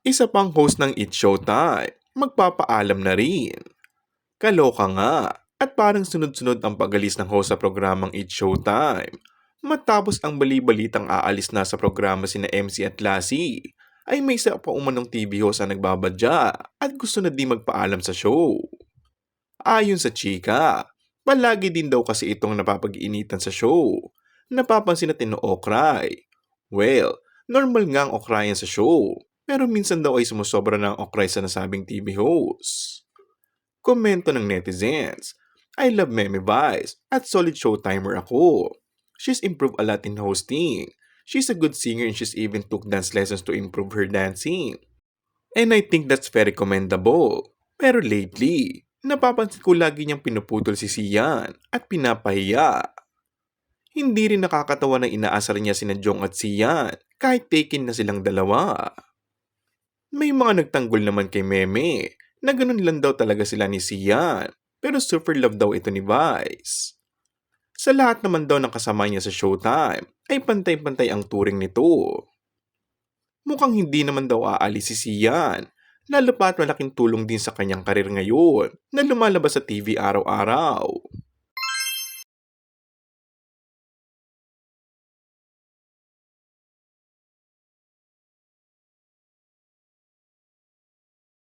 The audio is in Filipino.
Isa pang host ng It's Showtime, magpapaalam na rin. Kaloka nga, at parang sunod-sunod ang pagalis ng host sa programang It's Showtime. Matapos ang bali-balitang aalis na sa programa sina MC at Lassie, ay may isa pa umanong TV host ang nagbabadya at gusto na di magpaalam sa show. Ayon sa chika, palagi din daw kasi itong napapag-initan sa show. Napapansin natin no okray. Well, normal nga ang okrayan sa show, pero minsan daw ay sumusobra na ang okray sa nasabing TV host. Komento ng netizens, I love Meme Vice at solid showtimer ako. She's improved a lot in hosting. She's a good singer and she's even took dance lessons to improve her dancing. And I think that's very commendable. Pero lately, napapansin ko lagi niyang pinuputol si Sian at pinapahiya. Hindi rin nakakatawa na inaasar niya sina Jong at Sian kahit taken na silang dalawa. May mga nagtanggol naman kay Meme na ganun lang daw talaga sila ni Sian pero super love daw ito ni Vice. Sa lahat naman daw ng kasama niya sa Showtime ay pantay-pantay ang turing nito. Mukhang hindi naman daw aalis si Sian, lalo pa at malaking tulong din sa kanyang karir ngayon na lumalabas sa TV araw-araw.